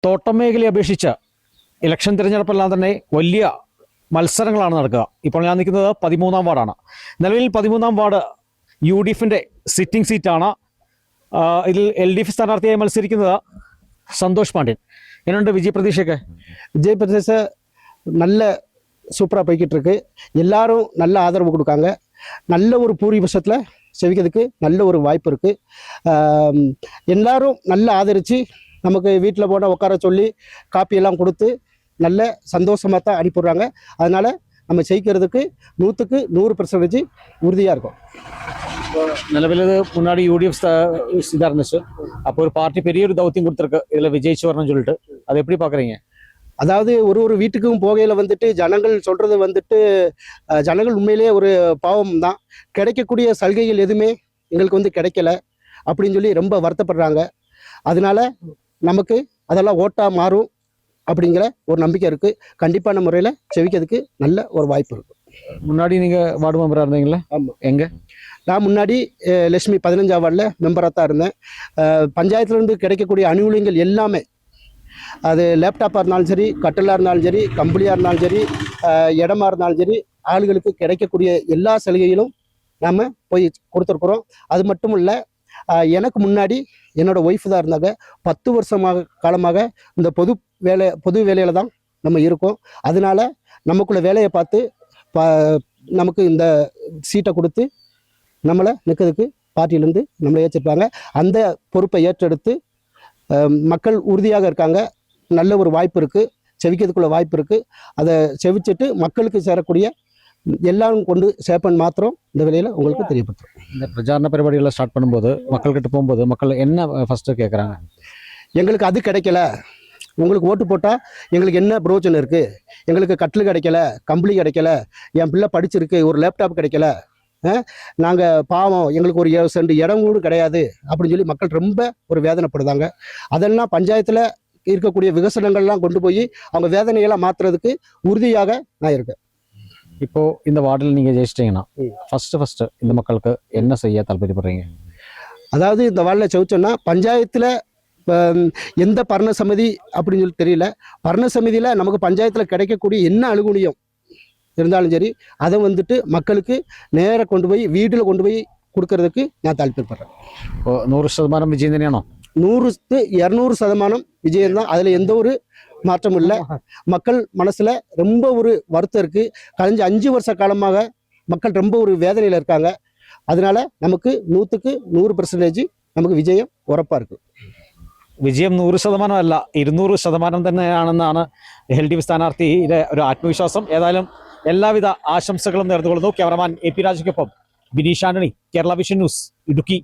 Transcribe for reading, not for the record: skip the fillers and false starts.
തോട്ടം മേഖലയെ അപേക്ഷിച്ച് ഇലക്ഷൻ തിരഞ്ഞെടുപ്പെല്ലാം തന്നെ വലിയ മത്സരങ്ങളാണ് നടക്കുക. ഇപ്പോൾ ഞാൻ നിൽക്കുന്നത് 13-ാം വാർഡാണ്. നിലവിൽ 13-ാം വാർഡ് UDFിൻ്റെ സിറ്റിംഗ് സീറ്റാണ്. ഇതിൽ LDF സ്ഥാനാർത്ഥിയായി മത്സരിക്കുന്നത് சந்தோஷ் பாண்டியன். என்னோட விஜய் பிரதேஷக்கு விஜய் பிரதேச நல்ல சூப்பராக போய்கிட்டு இருக்கு. எல்லாரும் நல்ல ஆதரவு கொடுக்காங்க. நல்ல ஒரு பூர்வீபட்சத்தில் செவிக்கிறதுக்கு நல்ல ஒரு வாய்ப்பு இருக்குது. எல்லாரும் நல்லா ஆதரித்து நமக்கு வீட்டில் போனால் உட்கார சொல்லி காப்பியெல்லாம் கொடுத்து நல்ல சந்தோஷமாக தான் அனுப்பிடுறாங்க. அதனால் நம்ம ஜெயிக்கிறதுக்கு 100க்கு 100% உறுதியாக இருக்கும். நிலவில் முன்னாடி UDF இதாக இருந்துச்சு. அப்போ ஒரு பார்ட்டி பெரிய ஒரு தௌத்தியம் கொடுத்துருக்கு இதில் விஜயிச்சு வரணும்னு சொல்லிட்டு, அதை எப்படி பார்க்குறீங்க? அதாவது ஒரு வீட்டுக்கும் போகையில் வந்துட்டு ஜனங்கள் சொல்கிறது வந்துட்டு ஜனங்கள் உண்மையிலேயே ஒரு பாவம் தான். கிடைக்கக்கூடிய சலுகைகள் எதுவுமே எங்களுக்கு வந்து கிடைக்கல அப்படின்னு சொல்லி ரொம்ப வருத்தப்படுறாங்க. அதனால நமக்கு அதெல்லாம் ஓட்டாக மாறும் அப்படிங்கிற ஒரு நம்பிக்கை இருக்குது. கண்டிப்பான முறையில் செவிக்கிறதுக்கு நல்ல ஒரு வாய்ப்பு இருக்குது. முன்னாடி நீங்கள் வார்டு மெம்பராக இருந்தீங்களா? ஆமாம். எங்கே? நான் முன்னாடி லட்சுமி 15ஆம் வார்டில் மெம்பராக தான் இருந்தேன். பஞ்சாயத்துலேருந்து கிடைக்கக்கூடிய அனுகூலங்கள் எல்லாமே, அது லேப்டாப்பாக இருந்தாலும் சரி, கட்டலாக இருந்தாலும் சரி, கம்பளியாக இருந்தாலும் சரி, இடமா இருந்தாலும் சரி, ஆளுகளுக்கு கிடைக்கக்கூடிய எல்லா சலுகைகளும் நாம் போய் கொடுத்துருக்குறோம். அது மட்டும் இல்லை, எனக்கு முன்னாடி என்னோடய ஒய்ஃப் தான் இருந்தாங்க. 10 வருஷமாக காலமாக இந்த பொது வேலையில் தான் நம்ம இருக்கோம். அதனால நமக்குள்ள வேலையை பார்த்து நமக்கு இந்த சீட்டை கொடுத்து நம்மளை நிற்கிறதுக்கு பார்ட்டியிலேருந்து நம்மளை ஏற்றிருப்பாங்க. அந்த பொறுப்பை ஏற்றெடுத்து மக்கள் உறுதியாக இருக்காங்க. நல்ல ஒரு வாய்ப்பு இருக்குது, செவிக்கிறதுக்குள்ள வாய்ப்பு இருக்குது. அதை செவிச்சிட்டு மக்களுக்கு சேரக்கூடிய எல்லாரும் கொண்டு சேர்ப்பன் மாத்திரம் இந்த வேலையில் உங்களுக்கு தெரியப்படுத்தும். இந்த பிரச்சாரண பரிபாடிகளை ஸ்டார்ட் பண்ணும்போது மக்கள்கிட்ட போகும்போது மக்கள் என்ன ஃபஸ்ட்டு கேட்குறாங்க? எங்களுக்கு அது கிடைக்கல, உங்களுக்கு ஓட்டு போட்டால் எங்களுக்கு என்ன பிரயோஜனம் இருக்குது, எங்களுக்கு கட்டில் கிடைக்கல, கம்பளி கிடைக்கல, என் பிள்ளை படிச்சிருக்கு, ஒரு லேப்டாப் கிடைக்கல, நாங்கள் பாவம், எங்களுக்கு ஒரு 7 சென்ட் இடம் கூட கிடையாது அப்படின்னு சொல்லி மக்கள் ரொம்ப ஒரு வேதனைப்படுதாங்க. அதெல்லாம் பஞ்சாயத்தில் இருக்கக்கூடிய விகசனங்கள்லாம் கொண்டு போய் அவங்க வேதனையெல்லாம் மாற்றுறதுக்கு உறுதியாக நான் இருக்கேன். இப்போது இந்த வார்டில் நீங்கள் ஜெயிச்சிட்டிங்கன்னா ஃபஸ்ட்டு இந்த மக்களுக்கு என்ன செய்ய தாற்பயப்படுறீங்க? அதாவது இந்த வார்டில் செவிச்சோன்னா பஞ்சாயத்தில் எந்த பரண சமிதி அப்படின்னு சொல்லி தெரியல. பரண சமிதியில் நமக்கு பஞ்சாயத்தில் கிடைக்கக்கூடிய என்ன அனுகூலியம் இருந்தாலும் சரி, அதை வந்துட்டு மக்களுக்கு நேராக கொண்டு போய் வீட்டில் கொண்டு போய் கொடுக்கறதுக்கு நான் தாற்பயப்படுறேன். 100% விஜயம் தானேயானோ? 100க்கு 200% விஜயம் தான். அதில் எந்த ஒரு மாற்றமும் இல்லை. மக்கள் மனசில் ரொம்ப ஒரு வருத்தம் இருக்குது. கழிஞ்ச 5 வருஷ காலமாக மக்கள் ரொம்ப ஒரு வேதனையில் இருக்காங்க. அதனால நமக்கு 100க்கு 100% നമുക്ക് വിജയം ഉറപ്പായിരിക്കും. വിജയം 100% അല്ല, 200% തന്നെയാണെന്നാണ് LDF സ്ഥാനാർത്ഥിയുടെ ഒരു ആത്മവിശ്വാസം. ഏതായാലും എല്ലാവിധ ആശംസകളും നേർന്നുകൊള്ളുന്നു. ക്യാമറമാൻ AP രാജയ്ക്കൊപ്പം ബിനീഷ് ആന്റണി, കേരള വിഷൻ ന്യൂസ്, ഇടുക്കി.